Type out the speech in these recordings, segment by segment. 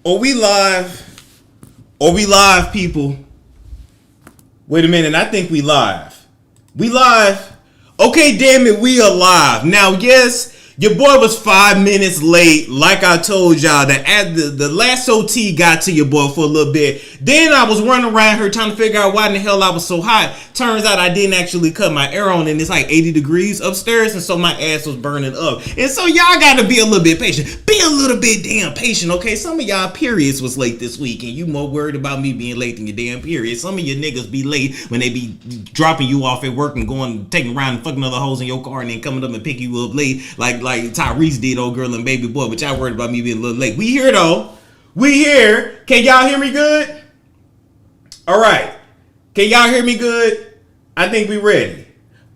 Are we live? Are we live, people? Wait a minute, I think we live. We live? Okay, damn it, we are live. Now, yes, your boy was 5 minutes late, like I told y'all. The last OT got to your boy for a little bit. Then I was running around here trying to figure out why in the hell I was so hot. Turns out I didn't actually cut my air on, and it's like 80 degrees upstairs, and so my ass was burning up. And so y'all gotta be a little bit patient. Be a little bit damn patient, okay? Some of y'all periods was late this week, and you more worried about me being late than your damn period. Some of your niggas be late when they be dropping you off at work and going, taking around and fucking other hoes in your car and then coming up and pick you up late like Tyrese did, old girl and baby boy. But y'all worried about me being a little late. We here though. We here. Can y'all hear me good? All right. Can y'all hear me good? I think we ready.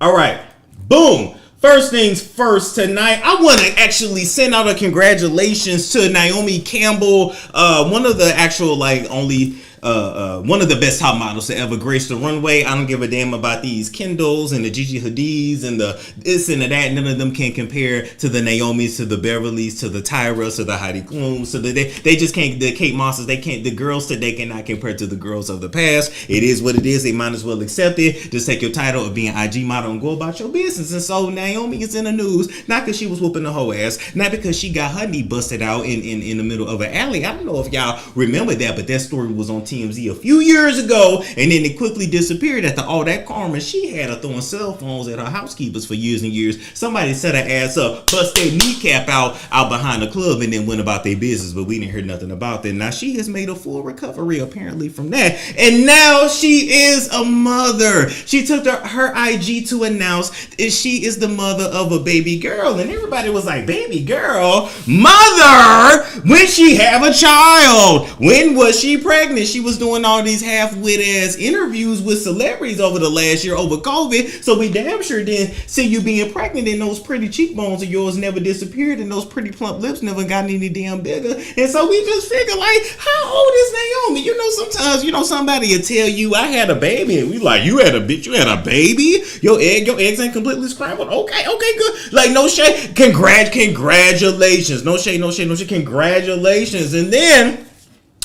All right. Boom. First things first, tonight, I want to actually send out a congratulations to Naomi Campbell, one of the actual, one of the best top models to ever grace the runway. I don't give a damn about these Kendalls and the Gigi Hadids and the this and the that. None of them can compare to the Naomis, to the Beverlys, to the Teairras, to the Heidi Klums. So they just can't, the Kate Mosses, they can't, the girls today cannot compare to the girls of the past. It is what it is. They might as well accept it. Just take your title of being IG model and go about your business. And so Naomi is in the news, not because she was whooping the whole ass, not because she got her knee busted out in the middle of an alley. I don't know if y'all remember that, but that story was on TMZ a few years ago, and then it quickly disappeared after all that karma she had her throwing cell phones at her housekeepers for years and years. Somebody set her ass up, bust their kneecap out behind the club, and then went about their business, but we didn't hear nothing about that. Now she has made a full recovery apparently from that, and now she is a mother. She took her IG to announce that she is the mother of a baby girl, and everybody was like, baby girl? Mother? When she have a child? When was she pregnant? She was doing all these half-wit ass interviews with celebrities over the last year over COVID, so we damn sure didn't see you being pregnant, and those pretty cheekbones of yours never disappeared, and those pretty plump lips never got any damn bigger. And so we just figure, like, how old is Naomi? You know, sometimes, somebody will tell you, I had a baby, and we like, you had a baby? Your eggs ain't completely scrambled? Okay, good. Like, no shade. Congratulations. No shade. Congratulations. And then,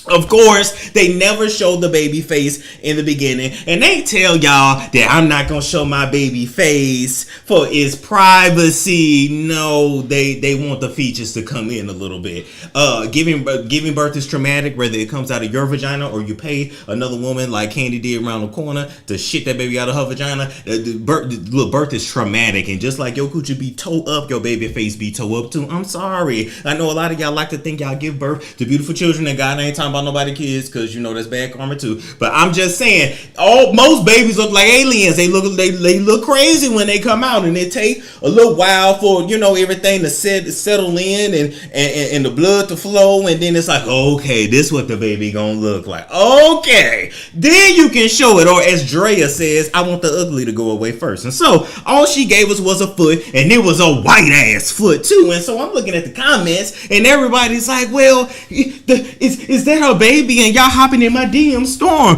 of course, they never showed the baby face in the beginning, and they tell y'all that I'm not gonna show my baby face for its privacy. No, they want the features to come in a little bit. Giving birth is traumatic, whether it comes out of your vagina or you pay another woman like Candy did around the corner to shit that baby out of her vagina. Birth is traumatic, and just like your coochie be toe up, your baby face be toe up too. I'm sorry. I know a lot of y'all like to think y'all give birth to beautiful children, and God ain't talking about nobody kids, because that's bad karma too. But I'm just saying, most babies look like aliens. They look crazy when they come out, and it take a little while for everything to settle in and the blood to flow, and then it's like, okay, this what the baby gonna look like. Okay, then you can show it. Or as Drea says, I want the ugly to go away first. And so all she gave us was a foot, and it was a white ass foot too. And so I'm looking at the comments, and everybody's like, well, is that her baby? And y'all hopping in my DM, Storm,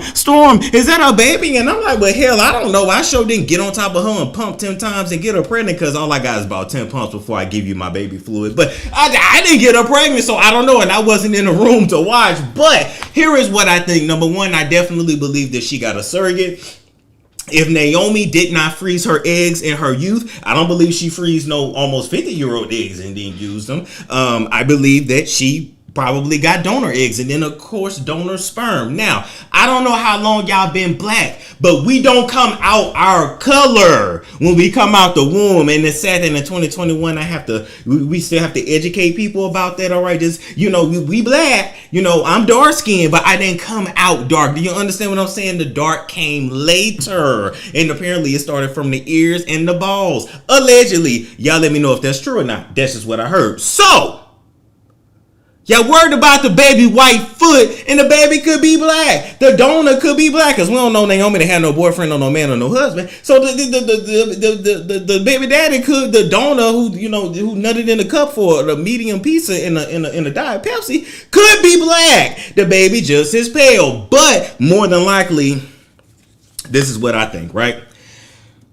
is that her baby? And I'm like, well, hell, I don't know. I sure didn't get on top of her and pump 10 times and get her pregnant, because all I got is about 10 pumps before I give you my baby fluid. But I didn't get her pregnant, so I don't know, and I wasn't in the room to watch. But here is what I think. Number one, I definitely believe that she got a surrogate. If Naomi did not freeze her eggs in her youth, I don't believe she freezed no almost 50-year-old eggs and then used them. I believe that she probably got donor eggs, and then of course donor sperm. Now, I don't know how long y'all been black, but we don't come out our color when we come out the womb. And it's sad that in 2021 we still have to educate people about that. All right, just we black, I'm dark skinned, but I didn't come out dark. Do you understand what I'm saying? The dark came later, and apparently it started from the ears and the balls, allegedly. Y'all let me know if that's true or not. That's just what I heard. So y'all worried about the baby white foot, and the baby could be black. The donor could be black, because we don't know Naomi to have no boyfriend or no man or no husband. So the baby daddy could, the donor who nutted in the cup for the medium pizza in a Diet Pepsi could be black. The baby just is pale. But more than likely, this is what I think, right?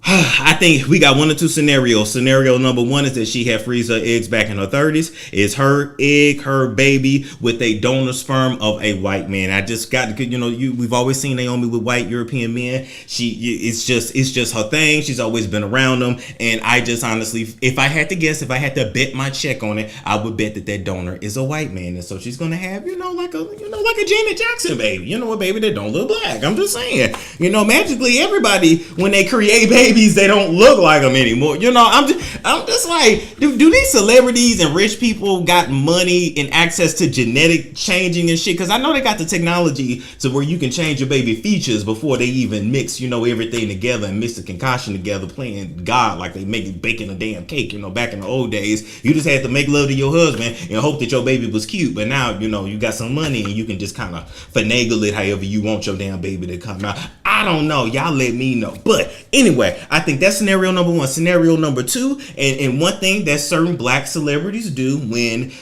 I think we got one or two scenarios. Scenario number one is that she had freeze her eggs back in her 30s. It's her egg, her baby, with a donor sperm of a white man. I just got to, we've always seen Naomi with white European men. It's just her thing. She's always been around them. And I just honestly, if I had to guess, if I had to bet my check on it, I would bet that donor is a white man. And so she's going to have, like a Janet Jackson baby, a baby that don't look black. I'm just saying, magically everybody, when they create babies, they don't look like them anymore. I'm just like, do these celebrities and rich people got money and access to genetic changing and shit? Because I know they got the technology to where you can change your baby features before they even mix, everything together and mix the concoction together, playing God like they baking a damn cake. Back in the old days, you just had to make love to your husband and hope that your baby was cute. But now, you got some money and you can just kind of finagle it however you want your damn baby to come out. I don't know. Y'all let me know. But anyway, I think that's scenario number one. Scenario number two, and one thing that certain black celebrities do when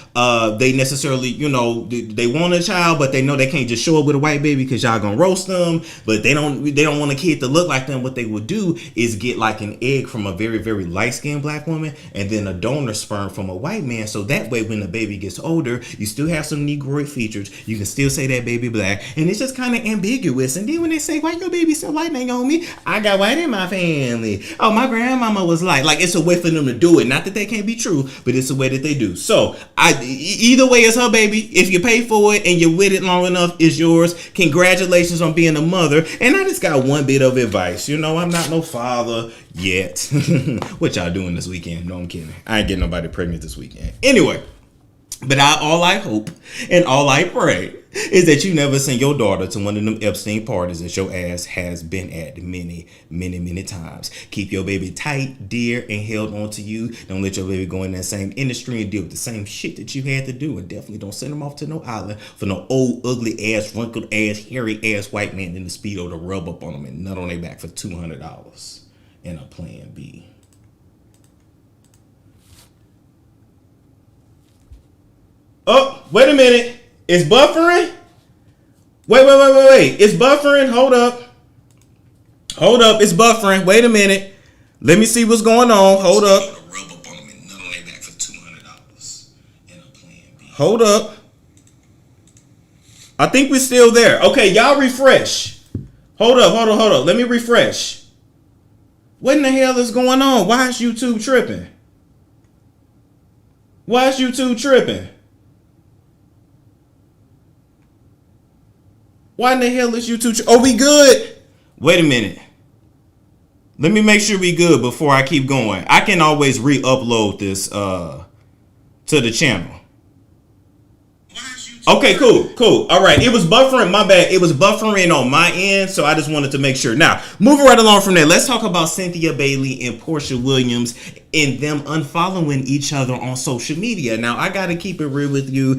they necessarily, they want a child, but they know they can't just show up with a white baby because y'all gonna roast them. But they don't want a kid to look like them. What they would do is get like an egg from a very, very light-skinned black woman and then a donor sperm from a white man. So that way, when the baby gets older, you still have some Negroid features. You can still say that baby black, and it's just kind of ambiguous. And then when they say, "Why your baby so white, Naomi?" I got white in my family. Oh, my grandmama was like it's a way for them to do it. Not that they can't be true, but it's a way that they do. So either way, it's her baby. If you pay for it and you're with it long enough, it's yours. Congratulations on being a mother. And I just got one bit of advice. I'm not no father yet. What y'all doing this weekend? No, I'm kidding. I ain't getting nobody pregnant this weekend. Anyway. But all I hope and all I pray is that you never send your daughter to one of them Epstein parties that your ass has been at many, many, many times. Keep your baby tight, dear, and held on to you. Don't let your baby go in that same industry and deal with the same shit that you had to do. And definitely don't send them off to no island for no old, ugly ass, wrinkled ass, hairy ass white man in the Speedo to rub up on them and nut on their back for $200 in a Plan B. Oh, wait a minute. It's buffering? Wait. It's buffering. Hold up. It's buffering. Wait a minute. Let me see what's going on. Hold up. Hold up. I think we're still there. Okay, y'all refresh. Hold up. Let me refresh. What in the hell is going on? Why is YouTube tripping? Why in the hell is YouTube? Oh, we good? Wait a minute. Let me make sure we good before I keep going. I can always re-upload this to the channel. Okay, cool. All right, it was buffering. My bad. It was buffering on my end, so I just wanted to make sure. Now, moving right along from there, let's talk about Cynthia Bailey and Portia Williams and them unfollowing each other on social media. Now, I got to keep it real with you.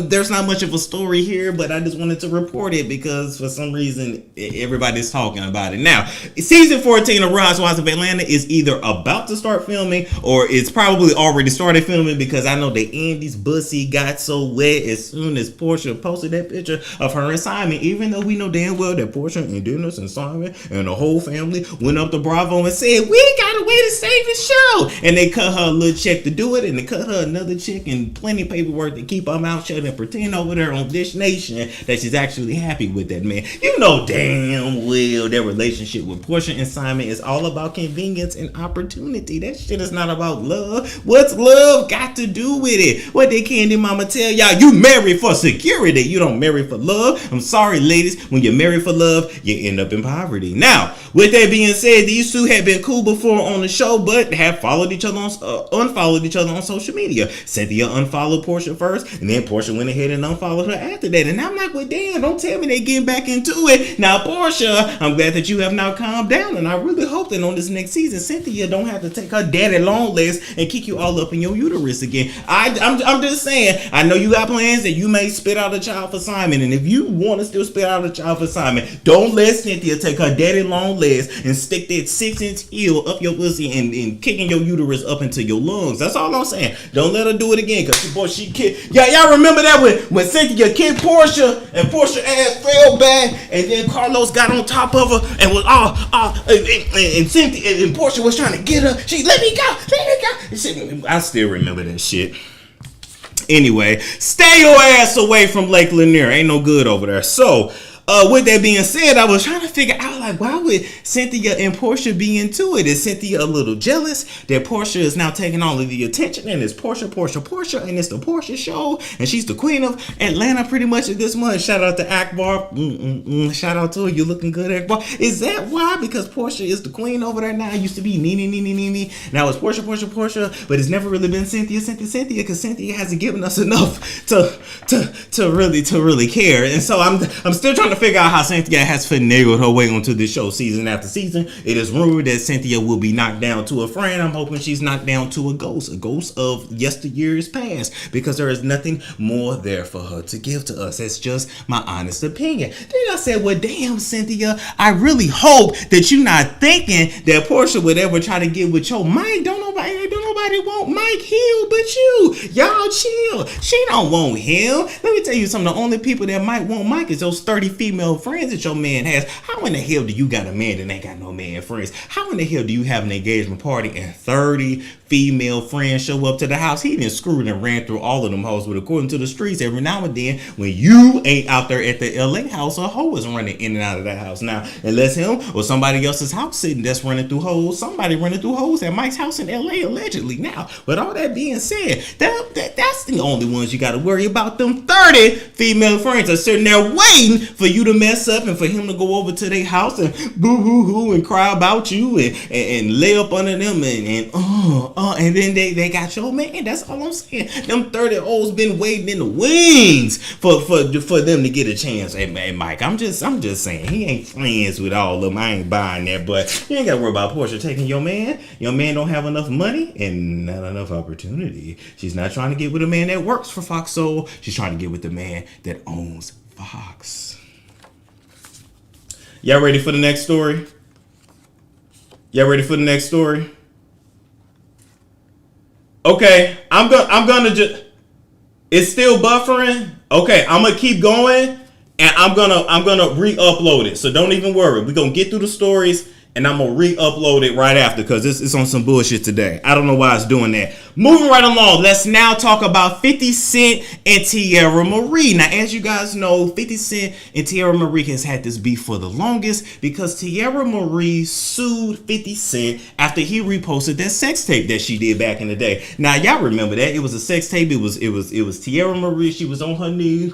There's not much of a story here, but I just wanted to report it because for some reason, everybody's talking about it. Now, season 14 of Real Housewives of Atlanta is either about to start filming or it's probably already started filming because I know that Andy's bussy got so wet as soon as Portia posted that picture of her and Simon, even though we know damn well that Portia and Dennis and Simon and the whole family went up to Bravo and said, "We got a way to save the show." And they cut her a little check to do it, and they cut her another check and plenty of paperwork to keep her mouth shut and pretend over there on Dish Nation that she's actually happy with that man. You know damn well their relationship with Portia and Simon is all about convenience and opportunity. That shit is not about love. What's love got to do with it? What did Candy Mama tell y'all? You marry for security. You don't marry for love. I'm sorry, ladies. When you marry for love, you end up in poverty. Now, with that being said, these two had been cool before on the show, but have unfollowed each other on social media. Cynthia unfollowed Portia first, and then Portia went ahead and unfollowed her after that. And I'm like, well, damn, don't tell me they getting back into it. Now, Portia, I'm glad that you have now calmed down, and I really hope that on this next season, Cynthia don't have to take her daddy long legs and kick you all up in your uterus again. I'm just saying, I know you got plans that you may spit out a child for Simon, and if you want to still spit out a child for Simon, don't let Cynthia take her daddy long legs and stick that 6-inch heel up your pussy and kick in your your uterus up into your lungs. That's all I'm saying. Don't let her do it again, because boy, she kicked. Yeah, y'all remember that when Cynthia kicked Portia and Portia ass fell back, and then Carlos got on top of her and was and Cynthia and Portia was trying to get her. She let me go. I still remember that shit. Anyway, stay your ass away from Lake Lanier. Ain't no good over there. So, with that being said, I was trying to figure out, like, why would Cynthia and Portia be into it? Is Cynthia a little jealous that Portia is now taking all of the attention, and it's Portia, and it's the Portia show, and she's the queen of Atlanta pretty much at this month? Shout out to Akbar. Shout out to her. You looking good, Akbar. Is that why? Because Portia is the queen over there now. It used to be Nene. Now it's Portia, but it's never really been Cynthia, because Cynthia hasn't given us enough to really care. And so I'm still trying to figure out how Cynthia has finagled her way onto this show season after season. It is rumored that Cynthia will be knocked down to a friend. I'm hoping she's knocked down to a ghost of yesteryear's past, because there is nothing more there for her to give to us. That's just my honest opinion. Then I said, well, damn, Cynthia, I really hope that you're not thinking that Portia would ever try to get with your Mike. Don't nobody want Mike Hill but you. Y'all chill. She don't want him. Let me tell you something. The only people that might want Mike is those 30 female friends that your man has. How in the hell do you got a man that ain't got no man friends? How in the hell do you have an engagement party and 30 female friends show up to the house? He done screwed and ran through all of them hoes, but according to the streets, every now and then, when you ain't out there at the LA house, a hoe is running in and out of that house. Now, unless him or somebody else's house sitting that's running through hoes, somebody running through hoes at Mike's house in LA allegedly. Now, with all that being said, that's the only ones you got to worry about. Them 30 female friends are sitting there waiting for you to mess up and for him to go over to their house and boo-hoo-hoo and cry about you and lay up under them and then they got your man. That's all I'm saying. Them 30 olds been waiting in the wings for them to get a chance. Hey, Mike, I'm just saying, he ain't friends with all of them. I ain't buying that, but you ain't got to worry about Portia taking your man. Your man don't have enough money and not enough opportunity. She's not trying to get with a man that works for Fox Soul. She's trying to get with the man that owns Fox. Y'all ready for the next story? Okay, I'm gonna just. It's still buffering. Okay, I'm gonna keep going, and I'm gonna re-upload it. So don't even worry. We're gonna get through the stories, and I'm gonna re-upload it right after, because it's on some bullshit today. I don't know why it's doing that. Moving right along, let's now talk about 50 Cent and Teairra Mari. Now, as you guys know, 50 Cent and Teairra Mari has had this beef for the longest, because Teairra Mari sued 50 Cent after he reposted that sex tape that she did back in the day. Now, y'all remember that. It was a sex tape. It was Teairra Mari. She was on her knees.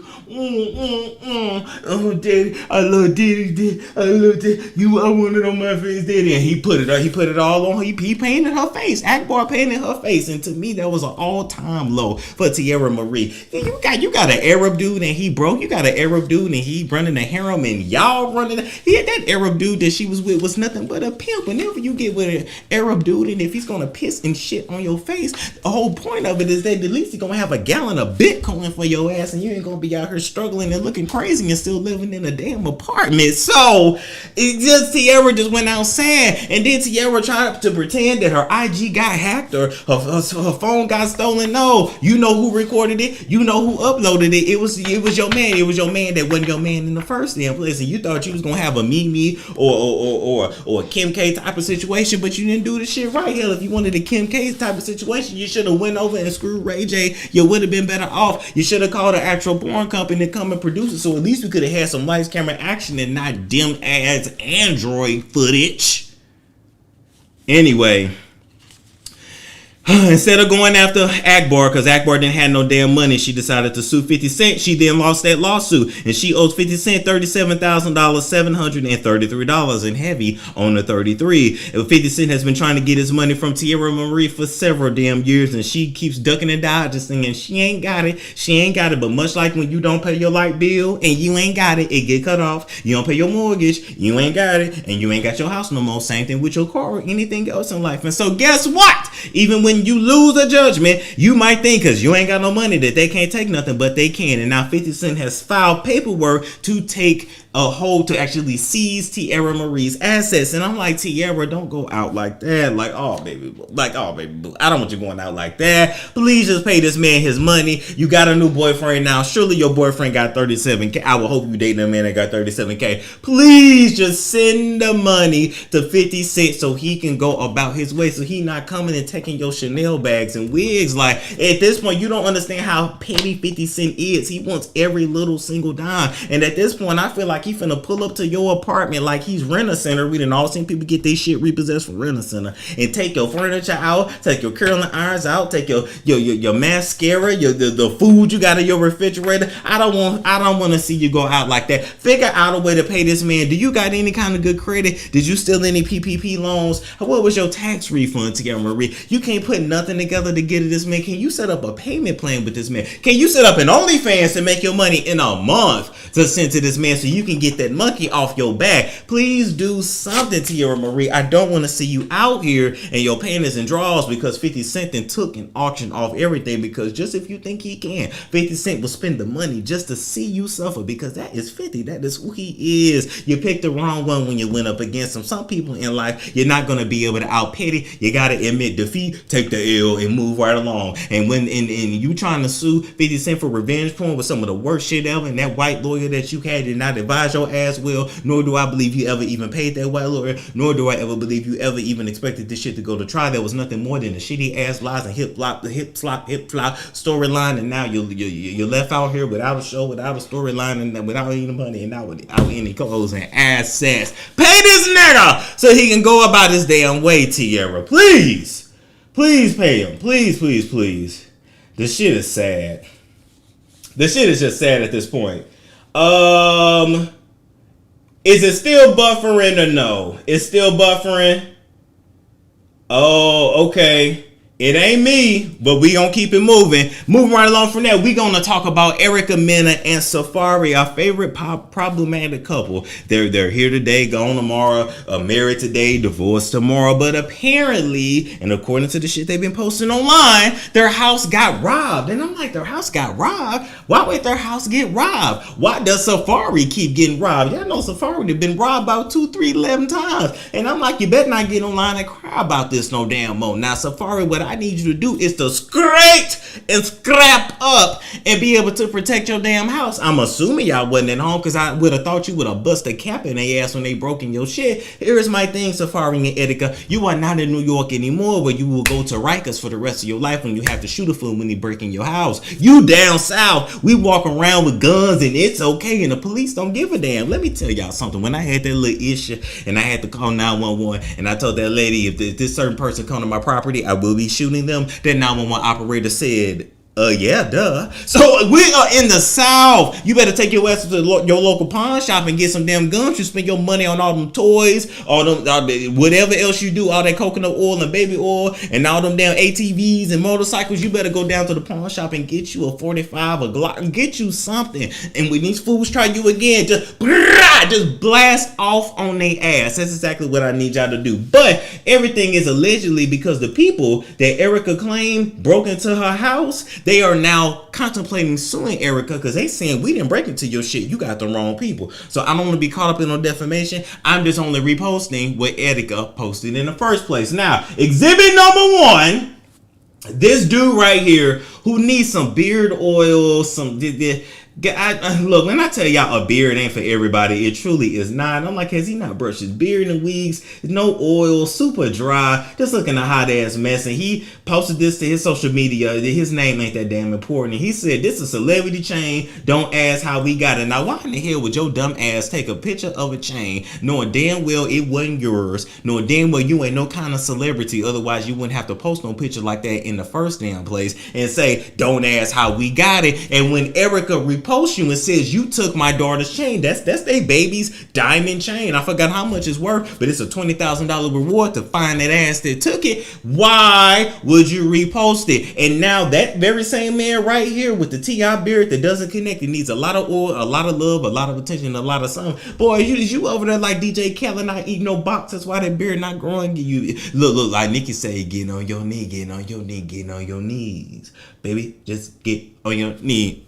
Oh, daddy, I love daddy. I love daddy. I want it on my face, daddy. And he put it all on her. He painted her face. Akbar painted her face. And to me, that was an all-time low for Teairra Mari. You got an Arab dude and he broke. You got an Arab dude and he running a harem and y'all running. That Arab dude that she was with was nothing but a pimp. Whenever you get with an Arab dude, and if he's gonna piss and shit on your face, the whole point of it is that at least he's gonna have a gallon of Bitcoin for your ass, and you ain't gonna be out here struggling and looking crazy and still living in a damn apartment. So Teairra just went outside, and then Teairra tried to pretend that her IG got hacked or her phone got stolen. No, you know who recorded it. You know who uploaded it. It was your man. It was your man that wasn't your man in the first damn place. And you thought you was gonna have a Mimi or a Kim K type of situation, but you didn't do the shit right. Hell, if you wanted a Kim K type of situation, you should have went over and screwed Ray J. You would have been better off. You should have called an actual porn company to come and produce it, so at least we could have had some lights, camera, action, and not dim ass Android footage. Anyway, instead of going after Akbar, because Akbar didn't have no damn money, she decided to sue 50 Cent. She then lost that lawsuit, and she owes 50 Cent $37,000, $733 in heavy on the 33. 50 Cent has been trying to get his money from Teairra Mari for several damn years, and she keeps ducking and dodging, saying she ain't got it. But much like when you don't pay your light bill and you ain't got it get cut off. You don't pay your mortgage, you ain't got it, and you ain't got your house no more. Same thing with your car or anything else in life. And so guess what? Even when you lose a judgment, you might think because you ain't got no money that they can't take nothing, but they can. And now 50 Cent has filed paperwork to take a hold to actually seize Teairra Marie's assets. And I'm like, Teairra, don't go out like that. Like, oh baby boo. I don't want you going out like that. Please just pay this man his money. You got a new boyfriend now. Surely your boyfriend got 37K. I will hope you dating a man that got 37K. Please just send the money to 50 Cent so he can go about his way, so he not coming and taking your Chanel bags and wigs. Like, at this point, you don't understand how petty 50 Cent is. He wants every little single dime. And at this point, I feel like he finna pull up to your apartment like he's Rent-A-Center. We done all seen people get their shit repossessed from Rent-A-Center, and take your furniture out, take your curling irons out, take your mascara, the food you got in your refrigerator. I don't want to see you go out like that. Figure out a way to pay this man. Do you got any kind of good credit? Did you steal any PPP loans? What was your tax refund, Teairra Marie? You can't put nothing together to get to this man. Can you set up a payment plan with this man? Can you set up an OnlyFans to make your money in a month to send to this man so you can get that monkey off your back? Please do something, Teairra Marie. I don't want to see you out here and your panties and drawers because 50 Cent then took and auctioned off everything, because just if you think he can, 50 Cent will spend the money just to see you suffer, because that is 50. That is who he is. You picked the wrong one when you went up against him. Some people in life, you're not going to be able to out petty. You got to admit defeat, take the L, and move right along. And when you trying to sue 50 Cent for revenge porn with some of the worst shit ever, and that white lawyer that you had did not advise your ass well, nor do I believe you ever even paid that white lawyer, nor do I ever believe you ever even expected this shit to go to trial. There was nothing more than a shitty ass lies and hip flop storyline, and now you're left out here without a show, without a storyline, and without any money, and not without any clothes and assets. Pay this nigga so he can go about his damn way, Teairra. Please pay him. Please. This shit is sad. This shit is just sad at this point. Is it still buffering or no? It's still buffering. Oh, okay. It ain't me, but we gonna keep it moving. Moving right along from that, we gonna talk about Erica Mena and Safaree, our favorite problematic couple. They're here today, gone tomorrow, married today, divorced tomorrow. But apparently, and according to the shit they've been posting online, their house got robbed. And I'm like, their house got robbed? Why would their house get robbed? Why does Safaree keep getting robbed? Y'all know Safaree have been robbed about 2, 3, 11 times. And I'm like, you better not get online and cry about this no damn more. Now, Safaree, what I need you to do is to scrape and scrap up and be able to protect your damn house. I'm assuming y'all wasn't at home, because I would have thought you would have bust a cap in their ass when they broke in your shit. Here is my thing, Safaree and Erica. You are not in New York anymore, where you will go to Rikers for the rest of your life when you have to shoot a fool when they break in your house. You down south, we walk around with guns and it's okay, and the police don't give a damn. Let me tell y'all something. When I had that little issue and I had to call 911, and I told that lady, if this certain person come to my property, I will be shooting them. That 911 operator said, yeah, duh. So we are in the South. You better take your ass to your local pawn shop and get some damn guns. You spend your money on all them toys, all them whatever else you do, all that coconut oil and baby oil, and all them damn ATVs and motorcycles. You better go down to the pawn shop and get you a 45, a Glock, and get you something. And when these fools try you again, just blast off on their ass. That's exactly what I need y'all to do. But everything is allegedly because the people that Erica claimed broke into her house, they are now contemplating suing Erica because they saying, we didn't break into your shit. You got the wrong people. So I don't want to be caught up in no defamation. I'm just only reposting what Erica posted in the first place. Now, exhibit number 1, this dude right here who needs some beard oil, look, when I tell y'all a beard ain't for everybody, it truly is not. I'm like, has he not brushed his beard in weeks? No oil, super dry, just looking a hot ass mess. And he posted this to his social media. His name ain't that damn important. And he said, this is a celebrity chain. Don't ask how we got it. Now, why in the hell would your dumb ass take a picture of a chain knowing damn well it wasn't yours, knowing damn well you ain't no kind of celebrity? Otherwise, you wouldn't have to post no picture like that in the first damn place and say, don't ask how we got it. And when Erica post you and says, you took my daughter's chain, that's they baby's diamond chain. I forgot how much it's worth, but it's a $20,000 reward to find that ass that took it. Why would you repost it? And now that very same man right here with the T.I. beard that doesn't connect, it needs a lot of oil, a lot of love, a lot of attention, a lot of something. Boy, you over there like DJ Khaled not eating no box. That's why that beard not growing. You look like Nikki say, get on your knee, get on your knee, get on your knees. Baby, just get on your knee,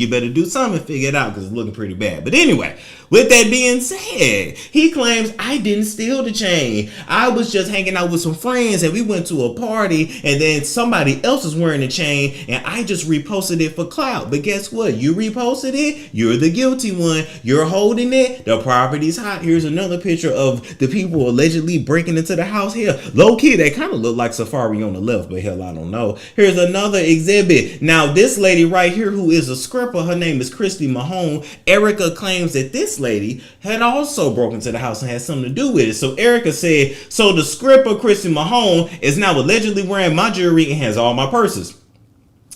you better do something and figure it out because it's looking pretty bad. But anyway, with that being said, he claims I didn't steal the chain. I was just hanging out with some friends and we went to a party and then somebody else was wearing the chain and I just reposted it for clout. But guess what? You reposted it. You're the guilty one. You're holding it. The property's hot. Here's another picture of the people allegedly breaking into the house here. Low key, they kind of look like Safaree on the left, but hell, I don't know. Here's another exhibit. Now, this lady right here who is a scripper, her name is Christy Mahone. Erica claims that this lady had also broken into the house and had something to do with it. So Erica said, so the scripper Christy Mahone is now allegedly wearing my jewelry and has all my purses.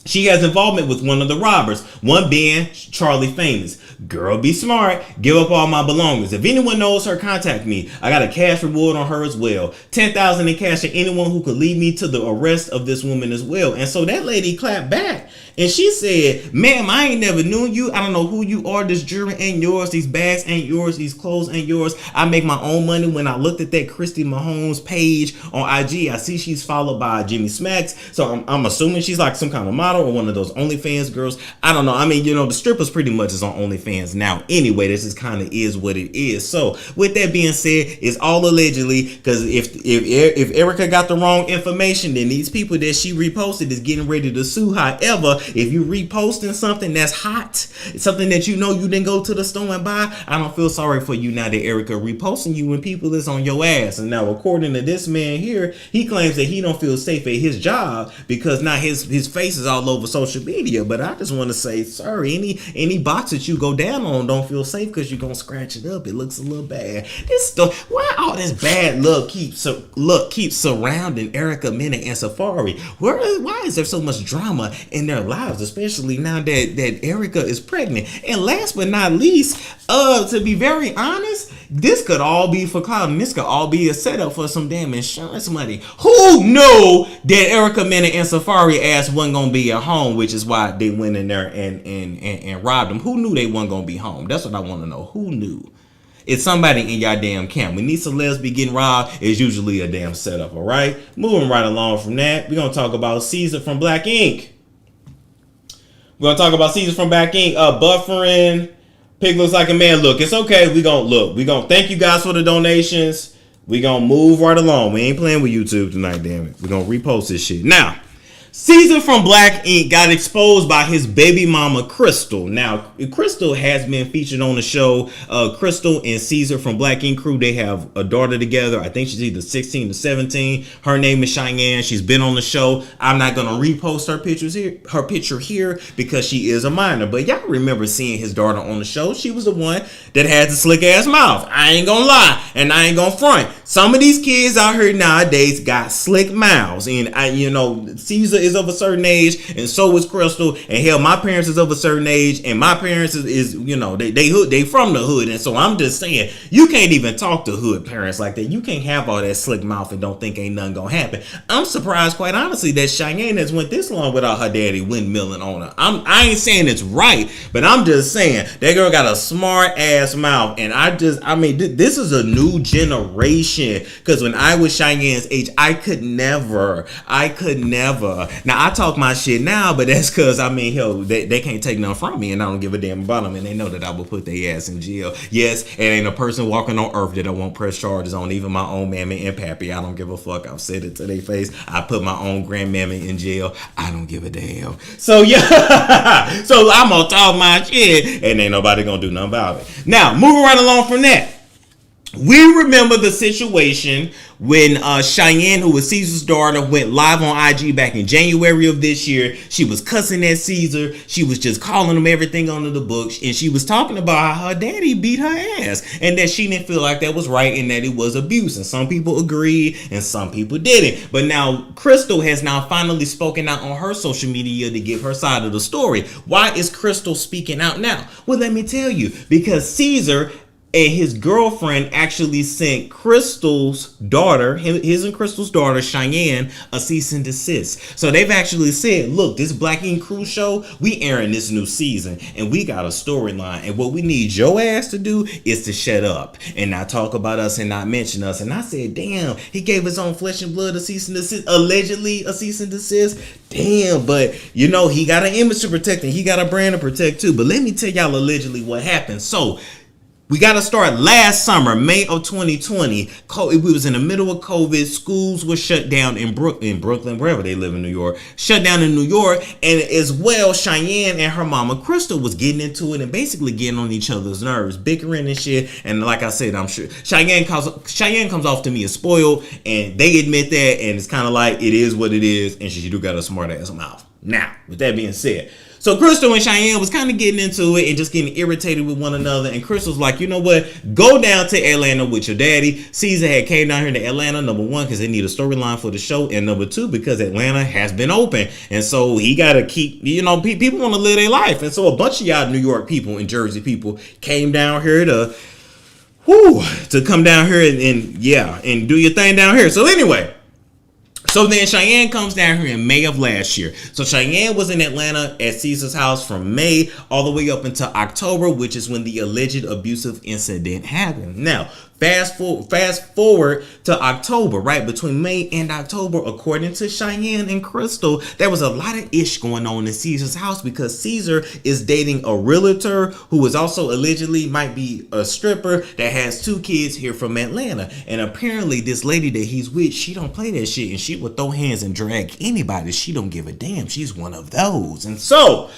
She has involvement with one of the robbers, one being Charlie Famous. Girl, be smart. Give up all my belongings. If anyone knows her, contact me. I got a cash reward on her as well. $10,000 in cash to anyone who could lead me to the arrest of this woman as well. And so that lady clapped back and she said, ma'am, I ain't never knew you. I don't know who you are. This jewelry ain't yours. These bags ain't yours. These clothes ain't yours. I make my own money. When I looked at that Christy Mahomes page on IG, I see she's followed by Jimmy Smacks. So I'm assuming she's like some kind of model or one of those OnlyFans girls. I don't know. I mean, you know, the strippers pretty much is on OnlyFans now anyway. This is kind of is what it is. So with that being said, it's all allegedly, because if Erica got the wrong information, then these people that she reposted is getting ready to sue. However, if you reposting something that's hot, something that you know you didn't go to the store and buy, I don't feel sorry for you now that Erica reposting you when people is on your ass. And now according to this man here, he claims that he don't feel safe at his job because now his face is all over social media. But I just want to say, sorry, any box that you go down on don't feel safe because you're gonna scratch it up. It looks a little bad. This stuff, why all this bad luck keeps surrounding Erica, Mena, and Safaree? Why is there so much drama in their lives, especially now that Erica is pregnant? And last but not least, to be very honest, this could all be for clout, and this could all be a setup for some damn insurance money. Who knew that Erica, Mena, and Safaree ass wasn't gonna be at home, which is why they went in there and robbed them? Who knew they wasn't gonna be home? That's what I want to know. Who knew? It's somebody in y'all damn camp. When these celebs be getting robbed, it's usually a damn setup, all right? Moving right along from that, we're gonna talk about Cesar from Black Ink. We're gonna talk about Cesar from Black Ink. Buffering. Pig looks like a man. Look, it's okay. We gonna thank you guys for the donations. We gonna move right along. We ain't playing with YouTube tonight, damn it. We gonna repost this shit. Now, Cesar from Black Ink got exposed by his baby mama, Crystal. Now, Crystal has been featured on the show. Crystal and Cesar from Black Ink crew, they have a daughter together. I think she's either 16 or 17. Her name is Cheyenne. She's been on the show. I'm not gonna repost her picture here because she is a minor. But y'all remember seeing his daughter on the show. She was the one that had the slick ass mouth. I ain't gonna lie, and I ain't gonna front. Some of these kids out here nowadays got slick mouths, and Cesar is of a certain age, and so is Crystal, and hell, my parents is of a certain age, and my parents is they from the hood, and so I'm just saying, you can't even talk to hood parents like that. You can't have all that slick mouth and don't think ain't nothing gonna happen. I'm surprised, quite honestly, that Cheyenne has went this long without her daddy windmilling on her. I ain't saying it's right, but I'm just saying that girl got a smart ass mouth, and this is a new generation, because when I was Cheyenne's age, I could never. Now, I talk my shit now, but that's because, they can't take nothing from me, and I don't give a damn about them, and they know that I will put their ass in jail. Yes, it ain't a person walking on earth that I won't press charges on, even my own mammy and pappy. I don't give a fuck. I've said it to their face. I put my own grandmammy in jail. I don't give a damn. So, yeah. So, I'm going to talk my shit, and ain't nobody going to do nothing about it. Now, moving right along from that. We remember the situation when Cheyenne, who was Cesar's daughter, went live on IG back in January of this year. She was cussing at Cesar. She was just calling him everything under the book. And she was talking about how her daddy beat her ass and that she didn't feel like that was right and that it was abuse. And some people agreed and some people didn't. But now Crystal has now finally spoken out on her social media to give her side of the story. Why is Crystal speaking out now? Well, let me tell you, because Cesar And his girlfriend actually sent Crystal's daughter, his and Crystal's daughter, Cheyenne, a cease and desist. So they've actually said, look, this Black Ink Crew show, we airing this new season and we got a storyline. And what we need your ass to do is to shut up and not talk about us and not mention us. And I said, damn, he gave his own flesh and blood a cease and desist, allegedly a cease and desist. Damn, but you know, he got an image to protect and he got a brand to protect too. But let me tell y'all allegedly what happened. So, we got to start last summer, May of 2020. We was in the middle of COVID. Schools were shut down in Brooklyn, wherever they live in New York. Shut down in New York. And as well, Cheyenne and her mama, Crystal, was getting into it and basically getting on each other's nerves, bickering and shit. And like I said, I'm sure Cheyenne comes off to me as spoiled. And they admit that. And it's kind of like, it is what it is. And she do got a smart ass mouth. Now, with that being said, so Crystal and Cheyenne was kind of getting into it and just getting irritated with one another. And Crystal's like, you know what? Go down to Atlanta with your daddy. Cesar had came down here to Atlanta, number one, because they need a storyline for the show. And number two, because Atlanta has been open. And so he got to keep, you know, people want to live their life. And so a bunch of y'all New York people and Jersey people came down here to come down here and do your thing down here. So anyway. So then Cheyenne comes down here in May of last year. So Cheyenne was in Atlanta at Cesar's house from May all the way up until October, which is when the alleged abusive incident happened. Now, fast forward to October, right? Between May and October, according to Cheyenne and Crystal, there was a lot of ish going on in Cesar's house because Cesar is dating a realtor who is also allegedly might be a stripper that has 2 kids here from Atlanta. And apparently this lady that he's with, she don't play that shit and she would throw hands and drag anybody. She don't give a damn. She's one of those. And so,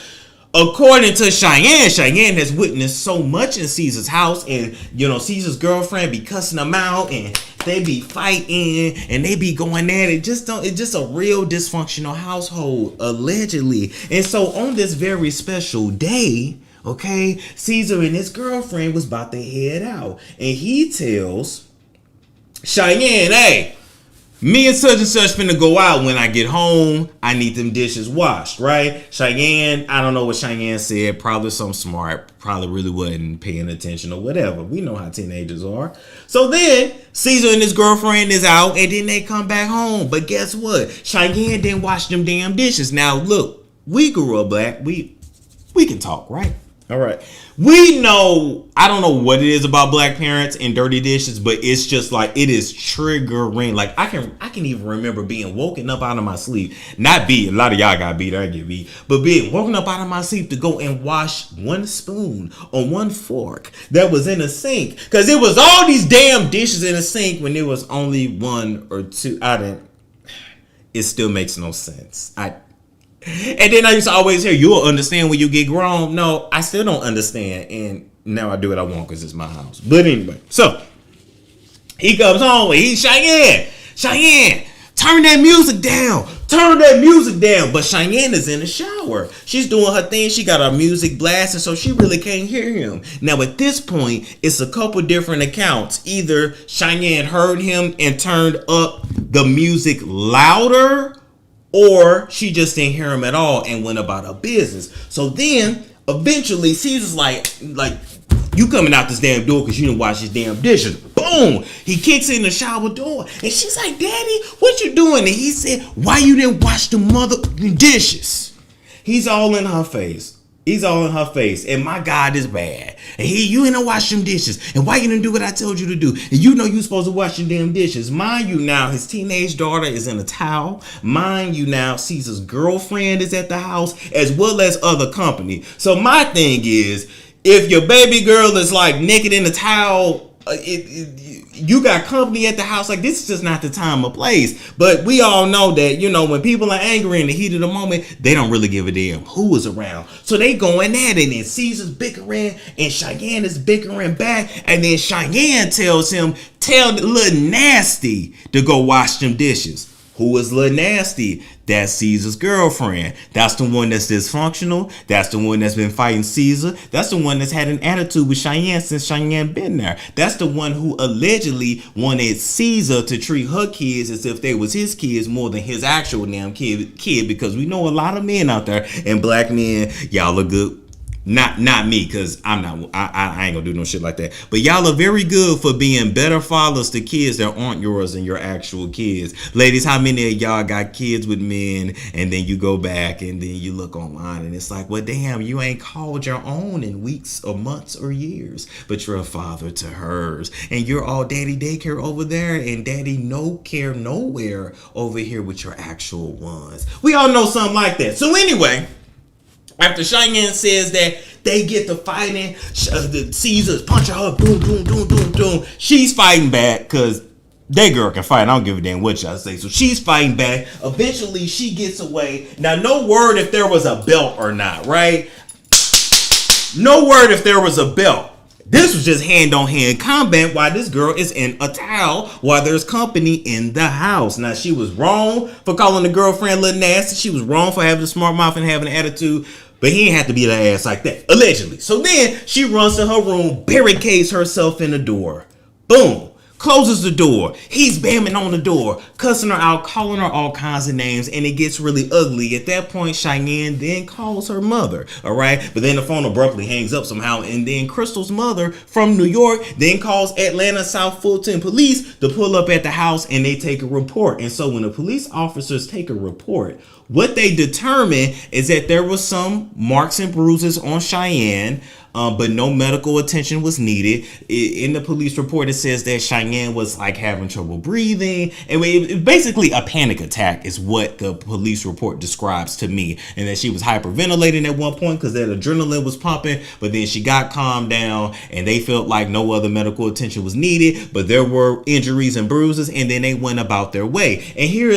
according to Cheyenne has witnessed so much in Cesar's house, and you know, Cesar's girlfriend be cussing them out, and they be fighting, and they be going at it. It's just a real dysfunctional household, allegedly. And so on this very special day, okay, Cesar and his girlfriend was about to head out, and he tells Cheyenne, hey, me and such finna go out. When I get home, I need them dishes washed, right? Cheyenne, I don't know what Cheyenne said. Probably something smart. Probably really wasn't paying attention or whatever. We know how teenagers are. So then, Cesar and his girlfriend is out, and then they come back home. But guess what? Cheyenne didn't wash them damn dishes. Now, look, we grew up black. We can talk, right? All right. We know, I don't know what it is about black parents and dirty dishes, but it's just like, it is triggering. Like I can even remember being woken up out of my sleep. Not beat, a lot of y'all got beat, I get beat. But being woken up out of my sleep to go and wash one spoon or one fork that was in a sink. Cause it was all these damn dishes in a sink when there was only 1 or 2. It still makes no sense. And then I used to always hear, you'll understand when you get grown. No, I still don't understand. And now I do what I want because it's my house. But anyway, so he comes home and he's Cheyenne, turn that music down. But Cheyenne is in the shower. She's doing her thing. She got her music blasting, so she really can't hear him. Now at this point, it's a couple different accounts. Either Cheyenne heard him and turned up the music louder, or she just didn't hear him at all and went about her business. So then, eventually, Caesar's like, you coming out this damn door because you didn't wash his damn dishes. Boom! He kicks in the shower door. And she's like, Daddy, what you doing? And he said, why you didn't wash the mother dishes? He's all in her face. And my God is bad. And you ain't wash them dishes. And why you didn't do what I told you to do? And you know you supposed to wash your damn dishes. Mind you now, his teenage daughter is in a towel. Mind you now, Caesar's girlfriend is at the house, as well as other company. So my thing is, if your baby girl is like naked in a towel, you got company at the house, like this is just not the time or place. But we all know that, you know, when people are angry in the heat of the moment, they don't really give a damn who is around. So they going at it, and Caesar's bickering and Cheyenne is bickering back, and then Cheyenne tells him, tell Lil Nasty to go wash them dishes. Who is Lil Nasty? That's Cesar's girlfriend. That's the one that's dysfunctional. That's the one that's been fighting Cesar. That's the one that's had an attitude with Cheyenne since Cheyenne been there. That's the one who allegedly wanted Cesar to treat her kids as if they was his kids more than his actual damn kid, because we know a lot of men out there, and black men, y'all are good. Not me, because I'm not. I ain't gonna do no shit like that. But y'all are very good for being better fathers to kids that aren't yours and your actual kids. Ladies, how many of y'all got kids with men, and then you go back and then you look online and it's like, well, damn, you ain't called your own in weeks or months or years, but you're a father to hers, and you're all daddy daycare over there and daddy no care nowhere over here with your actual ones. We all know something like that. So anyway, after Cheyenne says that they get to fighting, the Cesar's punching her, boom, boom, boom, boom, boom. She's fighting back because that girl can fight. I don't give a damn what y'all say. So she's fighting back. Eventually, she gets away. Now, no word if there was a belt or not, right? No word if there was a belt. This was just hand-on-hand combat while this girl is in a towel while there's company in the house. Now, she was wrong for calling the girlfriend little nasty. She was wrong for having a smart mouth and having an attitude. But he ain't have to beat her ass like that, allegedly. So then she runs to her room, barricades herself in the door. Boom. Closes the door. He's bamming on the door, cussing her out, calling her all kinds of names, and it gets really ugly. At that point, Cheyenne then calls her mother, all right? But then the phone abruptly hangs up somehow, and then Crystal's mother from New York then calls Atlanta South Fulton police to pull up at the house, and they take a report. And so when the police officers take a report, what they determine is that there was some marks and bruises on Cheyenne, but no medical attention was needed. In the police report, it says that Cheyenne was like having trouble breathing. And it basically a panic attack is what the police report describes to me. And that she was hyperventilating at one point because that adrenaline was pumping, but then she got calmed down and they felt like no other medical attention was needed, but there were injuries and bruises, and then they went about their way. And here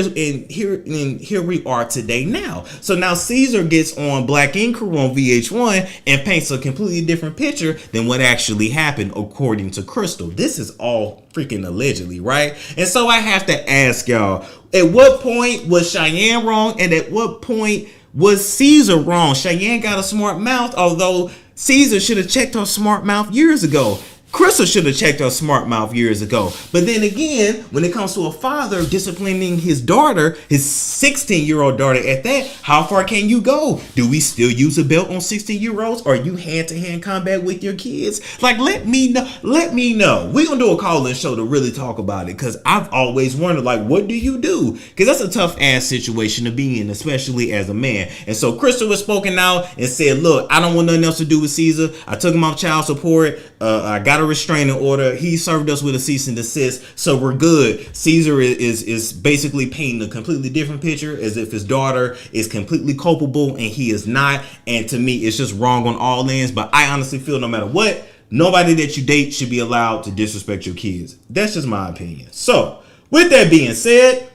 we are today now. So now Cesar gets on Black Inquiry on VH1 and paints a completely different picture than what actually happened according to Crystal. This is all freaking allegedly, right? And so I have to ask y'all, at what point was Cheyenne wrong, and at what point was Cesar wrong? Cheyenne got a smart mouth, although Cesar should have checked her smart mouth years ago. Crystal should have checked her smart mouth years ago. But then again, when it comes to a father disciplining his daughter, his 16-year-old daughter at that, how far can you go? Do we still use a belt on 16-year-olds? Or are you hand-to-hand combat with your kids? Like, let me know. Let me know. We're going to do a call-in show to really talk about it, because I've always wondered, like, what do you do? Because that's a tough-ass situation to be in, especially as a man. And so Crystal was spoken out and said, look, I don't want nothing else to do with Cesar. I took him off child support. I got a restraining order. He served us with a cease and desist, so we're good. Cesar is basically painting a completely different picture, as if his daughter is completely culpable and he is not. And to me, it's just wrong on all ends. But I honestly feel no matter what, nobody that you date should be allowed to disrespect your kids. That's just my opinion. So with that being said,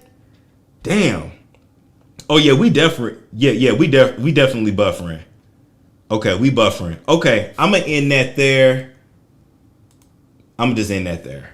damn. Oh yeah, we definitely buffering. Okay, we buffering. Okay, I'm gonna end that there. I'm just in that there.